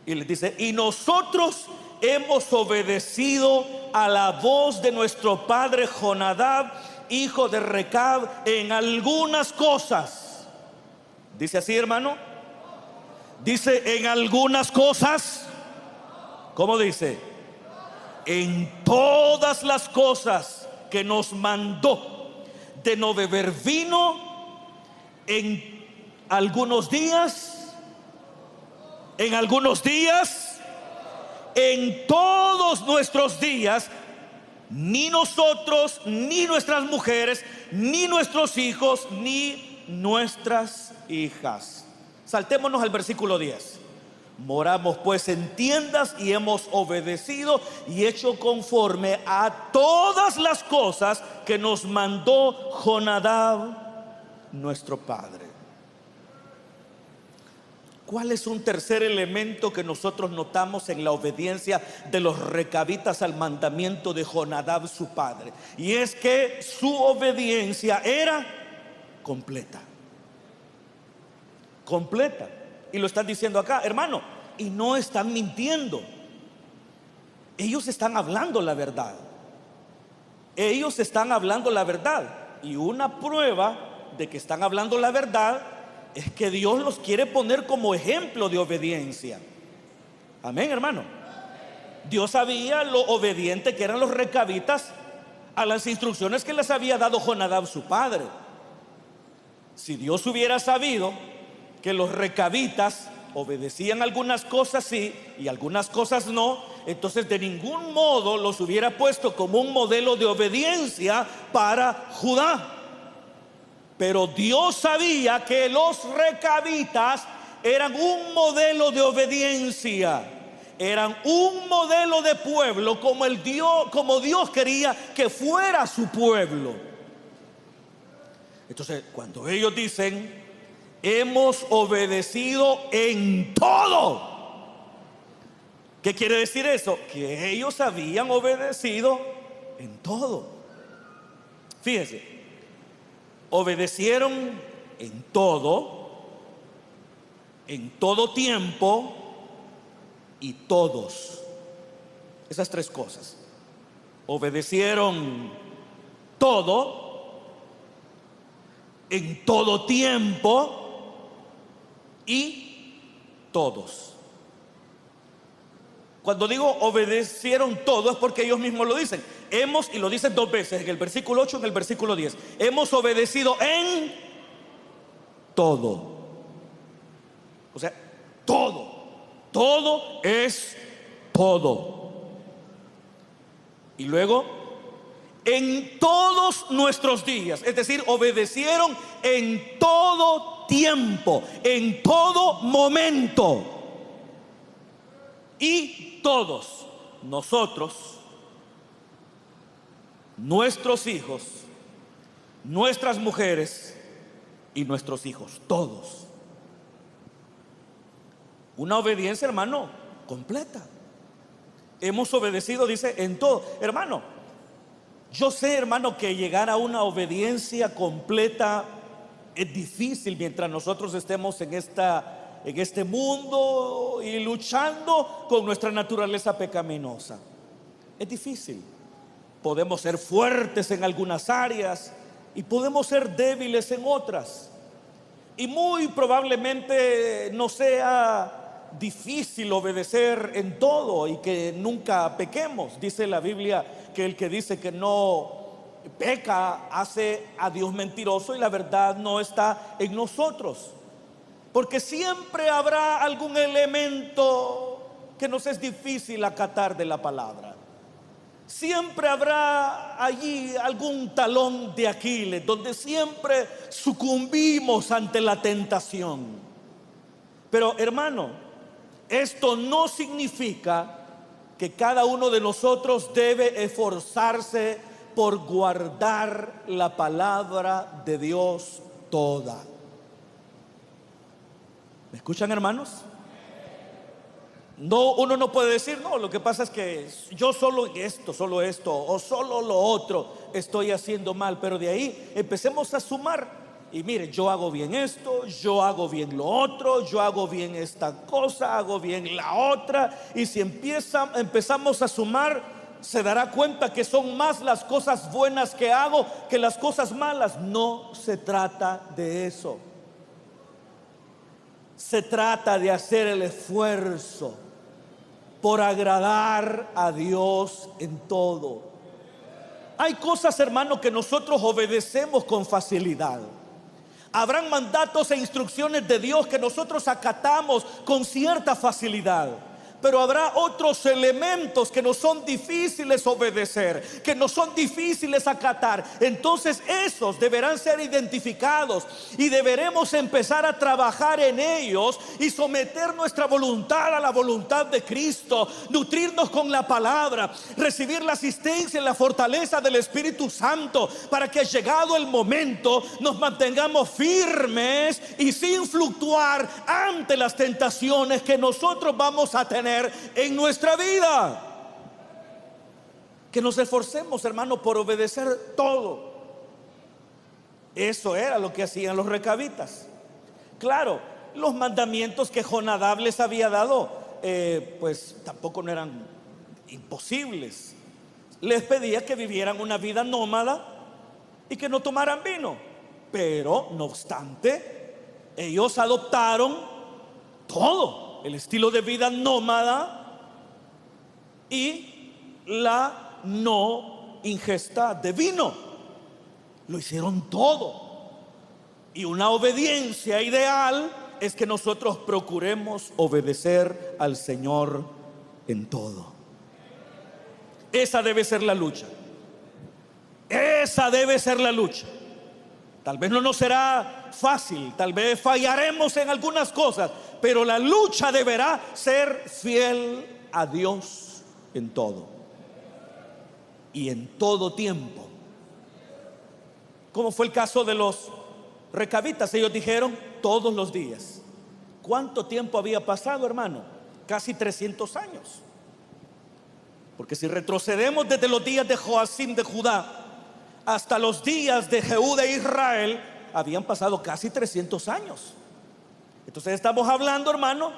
y les dice: y nosotros hemos obedecido a la voz de nuestro padre Jonadab, hijo de Recab, en algunas cosas. Dice así, hermano. Dice: en algunas cosas. ¿Cómo dice? En todas las cosas que nos mandó, de no beber vino en algunos días, en todos nuestros días, ni nosotros, ni nuestras mujeres, ni nuestros hijos, ni nuestras hijas. Saltémonos al versículo 10. Moramos pues en tiendas y hemos obedecido y hecho conforme a todas las cosas que nos mandó Jonadab nuestro padre. ¿Cuál es un tercer elemento que nosotros notamos en la obediencia de los recabitas al mandamiento de Jonadab su padre? Y es que su obediencia era completa. Completa. Y lo están diciendo acá, hermano, y no están mintiendo. Ellos están hablando la verdad. Ellos están hablando la verdad. Y una prueba de que están hablando la verdad es que Dios los quiere poner como ejemplo de obediencia. Amén, hermano. Dios sabía lo obediente que eran los recabitas a las instrucciones que les había dado Jonadab su padre. Si Dios hubiera sabido que los recabitas obedecían algunas cosas sí y algunas cosas no, entonces de ningún modo los hubiera puesto como un modelo de obediencia para Judá. Pero Dios sabía que los recabitas eran un modelo de obediencia, eran un modelo de pueblo como Dios quería que fuera su pueblo. Entonces, cuando ellos dicen: hemos obedecido en todo, ¿qué quiere decir eso? Que ellos habían obedecido en todo. Fíjense, obedecieron en todo tiempo y todos. Esas tres cosas. Obedecieron todo, en todo tiempo y todos. Cuando digo obedecieron todo es porque ellos mismos lo dicen. Hemos, y lo dicen dos veces, en el versículo 8 y en el versículo 10. Hemos obedecido en todo. O sea, todo. Todo es todo. Y luego, en todos nuestros días, es decir, obedecieron en todo tiempo, en todo momento. Y todos nosotros, nuestros hijos, nuestras mujeres y nuestros hijos, todos. Una obediencia, hermano, completa. Hemos obedecido, dice, en todo. Hermano, yo sé, hermano, que llegar a una obediencia completa es difícil mientras nosotros estemos en este mundo y luchando con nuestra naturaleza pecaminosa. Es difícil. Podemos ser fuertes en algunas áreas y podemos ser débiles en otras. Y muy probablemente no sea difícil obedecer en todo y que nunca pequemos. Dice la Biblia que el que dice que no peca hace a Dios mentiroso y la verdad no está en nosotros. Porque siempre habrá algún elemento que nos es difícil acatar de la palabra. Siempre habrá allí algún talón de Aquiles donde siempre sucumbimos ante la tentación. Pero hermano, esto no significa que cada uno de nosotros debe esforzarse por guardar la palabra de Dios toda. ¿Me escuchan, hermanos? No, uno no puede decir, no, lo que pasa es que yo solo esto, o solo lo otro estoy haciendo mal. Pero de ahí empecemos a sumar. Y mire, yo hago bien esto, yo hago bien lo otro, yo hago bien esta cosa, hago bien la otra. Y si empezamos a sumar, se dará cuenta que son más las cosas buenas que hago que las cosas malas. No se trata de eso. Se trata de hacer el esfuerzo por agradar a Dios en todo. Hay cosas, hermano, que nosotros obedecemos con facilidad. Habrán mandatos e instrucciones de Dios que nosotros acatamos con cierta facilidad. Pero habrá otros elementos que nos son difíciles obedecer, que nos son difíciles acatar. Entonces esos deberán ser identificados y deberemos empezar a trabajar en ellos y someter nuestra voluntad a la voluntad de Cristo, nutrirnos con la palabra, recibir la asistencia y la fortaleza del Espíritu Santo, para que llegado el momento nos mantengamos firmes y sin fluctuar ante las tentaciones que nosotros vamos a tener en nuestra vida. Que nos esforcemos, hermano, por obedecer todo. Eso era lo que hacían los recabitas. Claro, los mandamientos que Jonadab les había dado, pues tampoco no eran imposibles. Les pedía que vivieran una vida nómada y que no tomaran vino. Pero no obstante, ellos adoptaron todo: el estilo de vida nómada y la no ingesta de vino. Lo hicieron todo. Y una obediencia ideal es que nosotros procuremos obedecer al Señor en todo. Esa debe ser la lucha. Esa debe ser la lucha. Tal vez no nos será fácil, tal vez fallaremos en algunas cosas, pero la lucha deberá ser fiel a Dios en todo y en todo tiempo. Como fue el caso de los recabitas, ellos dijeron todos los días. ¿Cuánto tiempo había pasado, hermano? Casi 300 años. Porque si retrocedemos desde los días de Joacim de Judá hasta los días de Jehú de Israel, habían pasado casi 300 años. Entonces estamos hablando, hermano,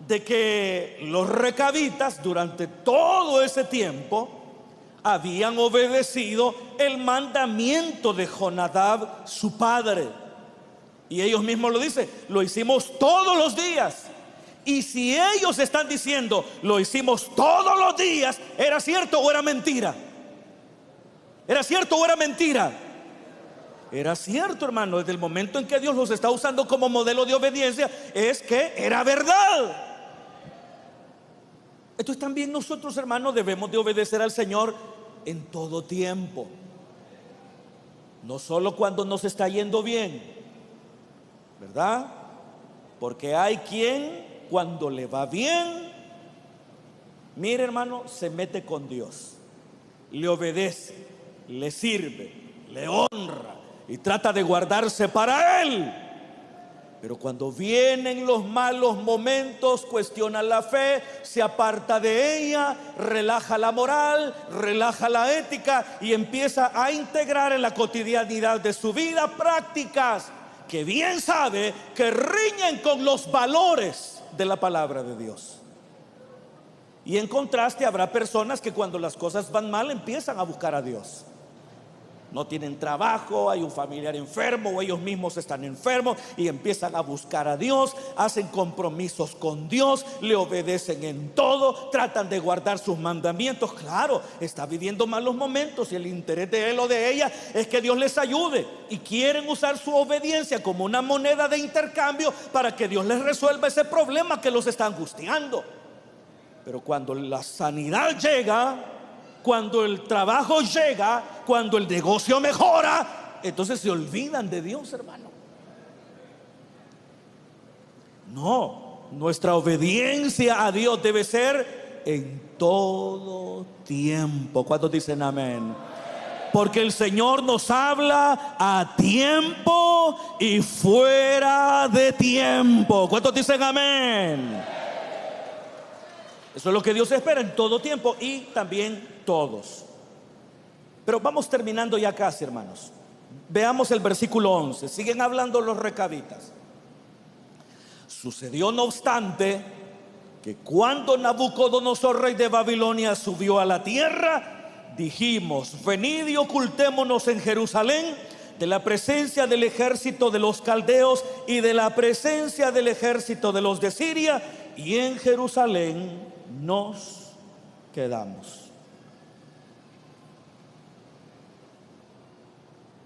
de que los recabitas durante todo ese tiempo habían obedecido el mandamiento de Jonadab, su padre. Y ellos mismos lo dicen: lo hicimos todos los días. Y si ellos están diciendo lo hicimos todos los días, ¿era cierto o era mentira? ¿Era cierto o era mentira? Era cierto, hermano. Desde el momento en que Dios los está usando como modelo de obediencia, es que era verdad. Entonces también nosotros, hermanos, debemos de obedecer al Señor en todo tiempo, no solo cuando nos está yendo bien, ¿verdad? Porque hay quien cuando le va bien, mire, hermano, se mete con Dios, le obedece, le sirve, le honra y trata de guardarse para Él. Pero cuando vienen los malos momentos, cuestiona la fe, se aparta de ella, relaja la moral, relaja la ética y empieza a integrar en la cotidianidad de su vida prácticas que bien sabe que riñen con los valores de la palabra de Dios. Y en contraste habrá personas que cuando las cosas van mal empiezan a buscar a Dios. No tienen trabajo, hay un familiar enfermo o ellos mismos están enfermos y empiezan a buscar a Dios, hacen compromisos con Dios, le obedecen en todo, tratan de guardar sus mandamientos. Claro, está viviendo malos momentos y el interés de él o de ella es que Dios les ayude y quieren usar su obediencia como una moneda de intercambio para que Dios les resuelva ese problema que los está angustiando. Pero cuando la sanidad llega, cuando el trabajo llega, cuando el negocio mejora, entonces se olvidan de Dios, hermano. No, nuestra obediencia a Dios debe ser en todo tiempo. ¿Cuántos dicen amén? Porque el Señor nos habla a tiempo y fuera de tiempo. ¿Cuántos dicen amén? Eso es lo que Dios espera en todo tiempo y también todos. Pero vamos terminando ya casi, hermanos. Veamos el versículo 11. Siguen hablando los recabitas. Sucedió no obstante que cuando Nabucodonosor, rey de Babilonia, subió a la tierra, dijimos: venid y ocultémonos en Jerusalén de la presencia del ejército de los caldeos y de la presencia del ejército de los de Siria, y en Jerusalén nos quedamos.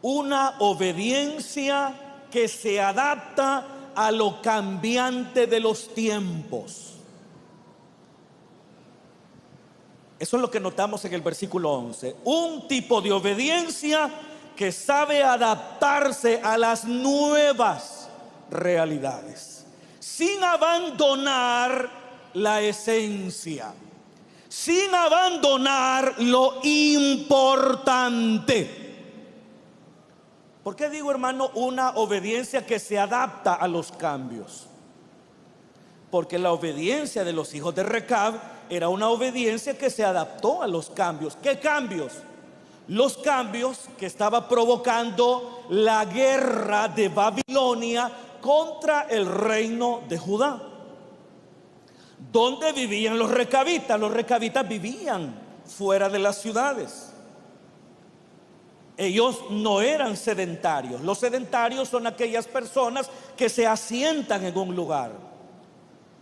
Una obediencia que se adapta a lo cambiante de los tiempos. Eso es lo que notamos en el versículo 11. Un tipo de obediencia que sabe adaptarse a las nuevas realidades, sin abandonar la esencia, sin abandonar lo importante. ¿Por qué digo, hermano, una obediencia que se adapta a los cambios? Porque la obediencia de los hijos de Recab era una obediencia que se adaptó a los cambios. ¿Qué cambios? Los cambios que estaba provocando la guerra de Babilonia contra el reino de Judá. ¿Dónde vivían los recabitas? Los recabitas vivían fuera de las ciudades. Ellos no eran sedentarios. Los sedentarios son aquellas personas que se asientan en un lugar,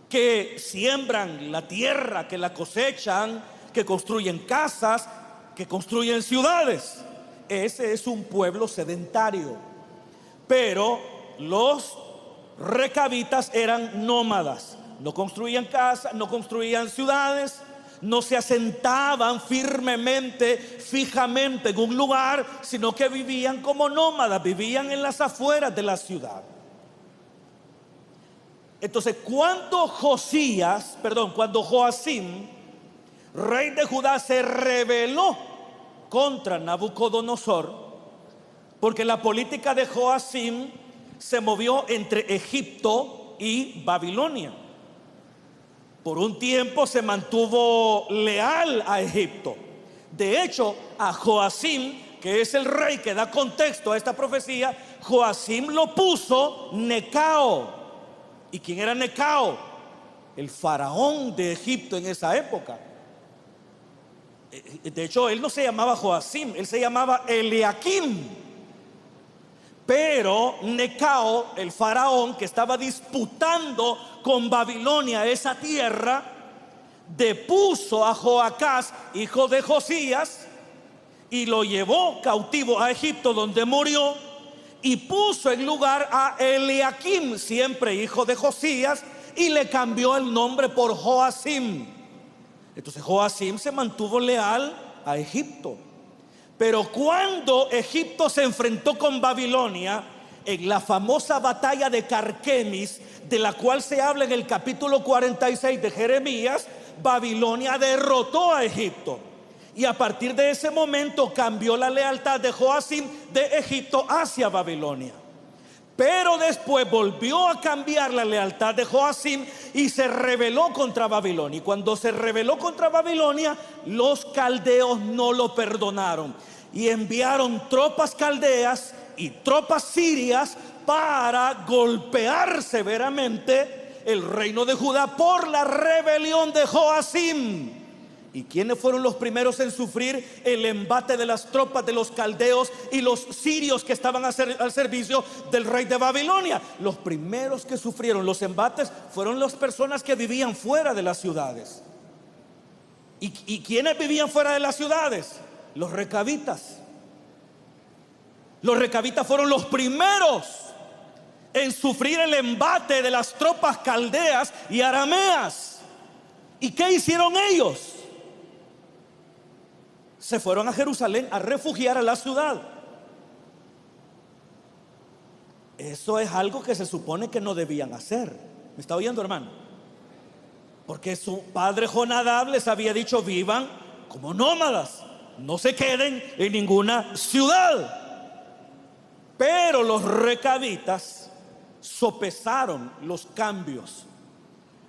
que siembran la tierra, que la cosechan, que construyen casas, que construyen ciudades. Ese es un pueblo sedentario. Pero los recabitas eran nómadas. No construían casas, no construían ciudades, no se asentaban firmemente, fijamente en un lugar, sino que vivían como nómadas, vivían en las afueras de la ciudad. Entonces, cuando Joacim, rey de Judá, se rebeló contra Nabucodonosor, porque la política de Joacim se movió entre Egipto y Babilonia. Por un tiempo se mantuvo leal a Egipto. De hecho, a Joacim, que es el rey que da contexto a esta profecía, Joacim lo puso Necao. ¿Y quién era Necao? El faraón de Egipto en esa época. De hecho, él no se llamaba Joacim, él se llamaba Eliakim. Pero Necao, el faraón que estaba disputando con Babilonia esa tierra, depuso a Joacás, hijo de Josías, y lo llevó cautivo a Egipto, donde murió, y puso en lugar a Eliakim, siempre hijo de Josías, y le cambió el nombre por Joacim. Entonces Joacim se mantuvo leal a Egipto. Pero cuando Egipto se enfrentó con Babilonia, en la famosa batalla de Carquemis, de la cual se habla en el capítulo 46 de Jeremías, Babilonia derrotó a Egipto. Y a partir de ese momento cambió la lealtad de Joacim de Egipto hacia Babilonia. Pero después volvió a cambiar la lealtad de Joacim y se rebeló contra Babilonia. Y cuando se rebeló contra Babilonia, los caldeos no lo perdonaron y enviaron tropas caldeas y tropas sirias para golpear severamente el reino de Judá por la rebelión de Joacim. ¿Y quiénes fueron los primeros en sufrir el embate de las tropas de los caldeos y los sirios que estaban al servicio del rey de Babilonia? Los primeros que sufrieron los embates fueron las personas que vivían fuera de las ciudades. ¿Y quiénes vivían fuera de las ciudades? Los recabitas. Los recabitas fueron los primeros en sufrir el embate de las tropas caldeas y arameas. ¿Y qué hicieron ellos? Se fueron a Jerusalén a refugiar a la ciudad. Eso es algo que se supone que no debían hacer. ¿Me está oyendo, hermano? Porque su padre Jonadab les había dicho: vivan como nómadas, no se queden en ninguna ciudad. Pero los recabitas sopesaron los cambios.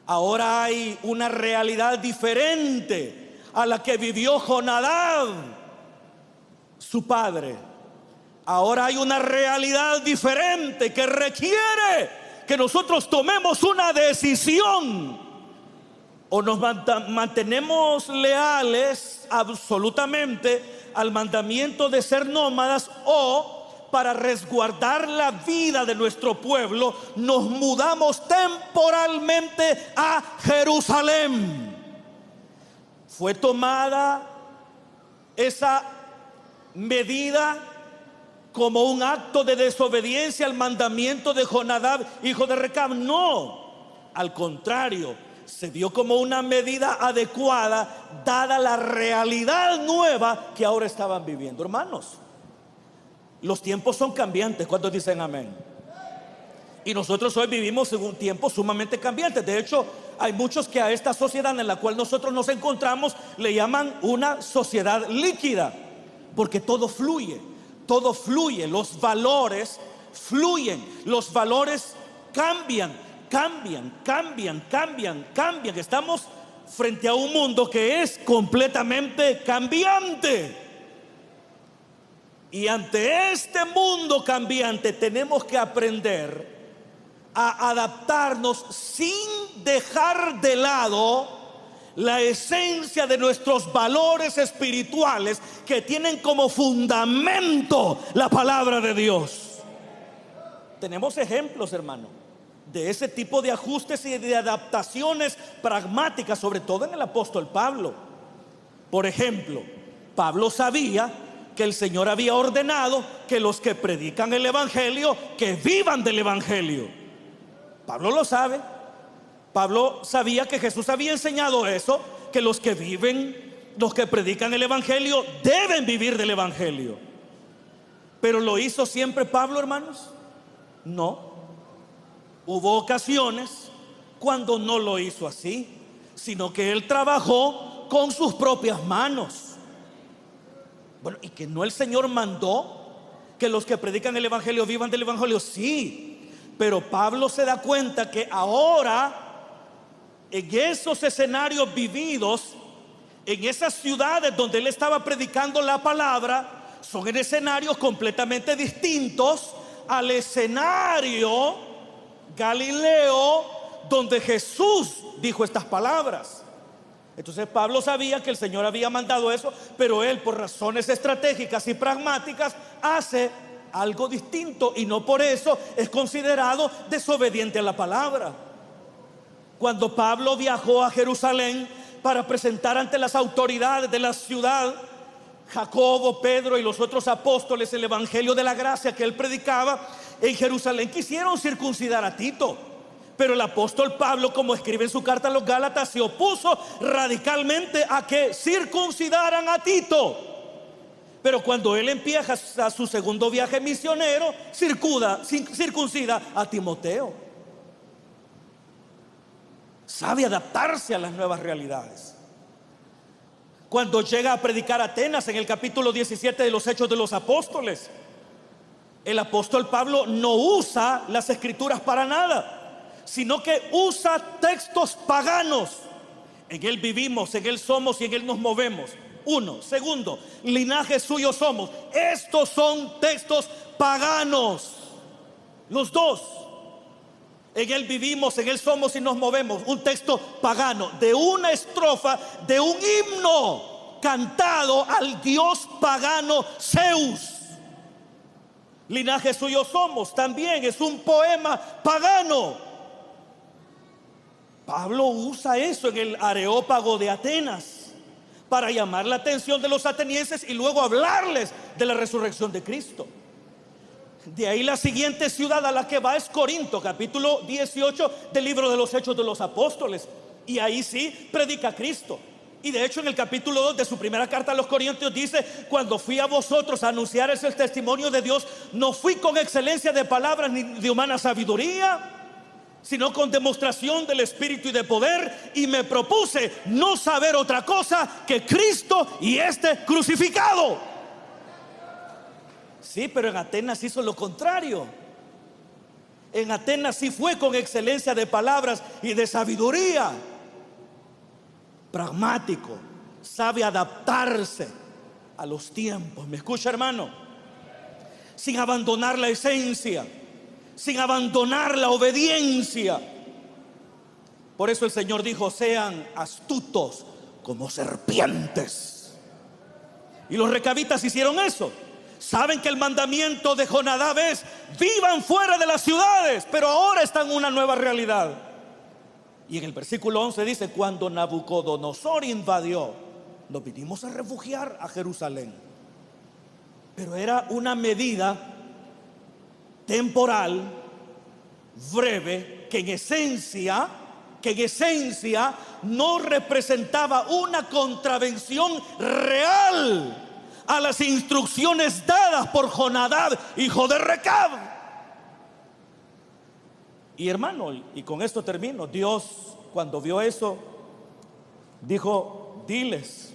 Ahora hay una realidad diferente a la que vivió Jonadab, su padre. Ahora hay una realidad diferente que requiere que nosotros tomemos una decisión. O nos mantenemos leales absolutamente al mandamiento de ser nómadas, o para resguardar la vida de nuestro pueblo nos mudamos temporalmente a Jerusalén. Fue tomada esa medida como un acto de desobediencia al mandamiento de Jonadab, hijo de Recab. No, al contrario, se vio como una medida adecuada dada la realidad nueva que ahora estaban viviendo. Hermanos, los tiempos son cambiantes. ¿Cuántos dicen amén? Y nosotros hoy vivimos en un tiempo sumamente cambiante. De hecho, hay muchos que a esta sociedad en la cual nosotros nos encontramos le llaman una sociedad líquida, porque todo fluye, los valores fluyen, los valores cambian. Estamos frente a un mundo que es completamente cambiante. Y ante este mundo cambiante tenemos que aprender a adaptarnos sin dejar de lado la esencia de nuestros valores espirituales que tienen como fundamento la palabra de Dios. Tenemos ejemplos, hermano, de ese tipo de ajustes y de adaptaciones pragmáticas, sobre todo en el apóstol Pablo. Por ejemplo, Pablo sabía que el Señor había ordenado que los que predican el evangelio, que vivan del evangelio. Pablo lo sabe. Pablo sabía que Jesús había enseñado eso, que los que predican el evangelio deben vivir del evangelio. Pero ¿lo hizo siempre Pablo, hermanos? No. Hubo ocasiones cuando no lo hizo así, sino que él trabajó con sus propias manos. Bueno, y que no el Señor mandó que los que predican el evangelio vivan del evangelio. Sí, pero Pablo se da cuenta que ahora, en esos escenarios vividos, en esas ciudades donde él estaba predicando la palabra, son en escenarios completamente distintos al escenario Galileo donde Jesús dijo estas palabras. Entonces Pablo sabía que el Señor había mandado eso, pero él, por razones estratégicas y pragmáticas, hace algo distinto y no por eso es considerado desobediente a la palabra. Cuando Pablo viajó a Jerusalén para presentar ante las autoridades de la ciudad, Jacobo, Pedro y los otros apóstoles, el evangelio de la gracia que él predicaba, en Jerusalén quisieron circuncidar a Tito. Pero el apóstol Pablo, como escribe en su carta a los Gálatas, se opuso radicalmente a que circuncidaran a Tito. Pero cuando él empieza su segundo viaje misionero, circuncida a Timoteo. Sabe adaptarse a las nuevas realidades. Cuando llega a predicar a Atenas en el capítulo 17 de los Hechos de los Apóstoles, el apóstol Pablo no usa las escrituras para nada, sino que usa textos paganos. En él vivimos, en él somos y en él nos movemos. Uno. Segundo, linaje suyo somos. Estos son textos paganos. Los dos. En él vivimos, en él somos y nos movemos. Un texto pagano de una estrofa de un himno cantado al dios pagano Zeus. Linaje suyo somos también es un poema pagano. Pablo usa eso en el Areópago de Atenas para llamar la atención de los atenienses y luego hablarles de la resurrección de Cristo. De ahí la siguiente ciudad a la que va es Corinto, capítulo 18 del libro de los Hechos de los Apóstoles. Y ahí sí predica a Cristo. Y de hecho en el capítulo 2 de su primera carta a los Corintios dice: cuando fui a vosotros a anunciarles el testimonio de Dios, no fui con excelencia de palabras ni de humana sabiduría, sino con demostración del Espíritu y de poder, y me propuse no saber otra cosa que Cristo y este crucificado. Sí, pero en Atenas hizo lo contrario. En Atenas sí fue con excelencia de palabras y de sabiduría. Pragmático, sabe adaptarse a los tiempos. ¿Me escucha, hermano? Sin abandonar la esencia, sin abandonar la obediencia. Por eso el Señor dijo: sean astutos como serpientes. Y los recabitas hicieron eso. Saben que el mandamiento de Jonadab es: vivan fuera de las ciudades, pero ahora están en una nueva realidad. Y en el versículo 11 dice: cuando Nabucodonosor invadió, nos vinimos a refugiar a Jerusalén. Pero era una medida temporal, breve, que en esencia no representaba una contravención real a las instrucciones dadas por Jonadab, hijo de Recab. Y hermano, y con esto termino, Dios cuando vio eso dijo: diles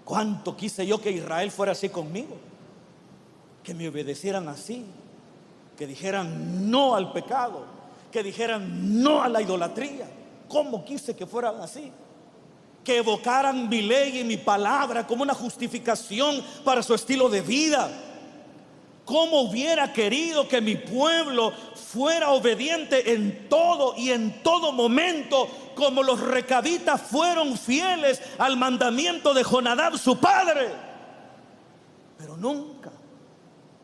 cuánto quise yo que Israel fuera así conmigo, que me obedecieran así, que dijeran no al pecado, que dijeran no a la idolatría. Cómo quise que fueran así, que evocaran mi ley y mi palabra como una justificación para su estilo de vida. Cómo hubiera querido que mi pueblo fuera obediente en todo y en todo momento, como los recabitas fueron fieles al mandamiento de Jonadab su padre. Pero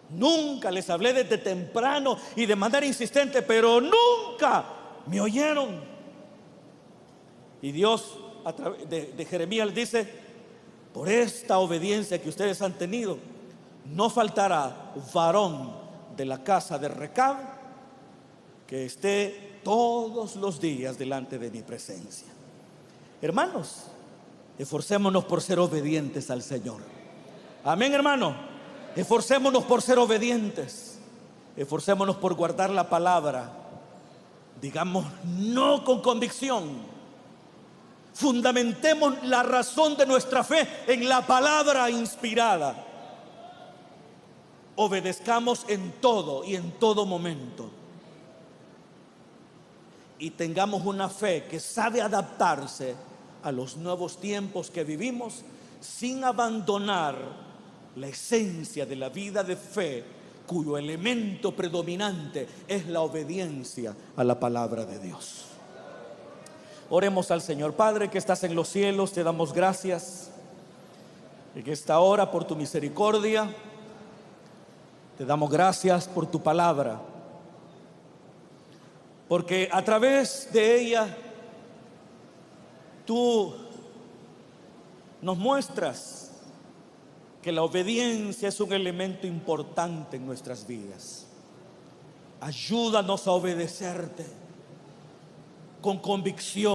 nunca les hablé desde temprano y de manera insistente, pero nunca me oyeron. Y Dios a través de Jeremías dice: por esta obediencia que ustedes han tenido, no faltará varón de la casa de Recab que esté todos los días delante de mi presencia. Hermanos, esforcémonos por ser obedientes al Señor. Amén, hermano. Esforcémonos por ser obedientes. Esforcémonos por guardar la palabra. Digamos no con convicción. Fundamentemos la razón de nuestra fe en la palabra inspirada. Obedezcamos en todo y en todo momento. Y tengamos una fe que sabe adaptarse a los nuevos tiempos que vivimos, sin abandonar la esencia de la vida de fe, cuyo elemento predominante es la obediencia a la palabra de Dios. Oremos al Señor. Padre que estás en los cielos, te damos gracias en esta hora por tu misericordia. Te damos gracias por tu palabra, porque a través de ella tú nos muestras que la obediencia es un elemento importante en nuestras vidas. Ayúdanos a obedecerte con convicción.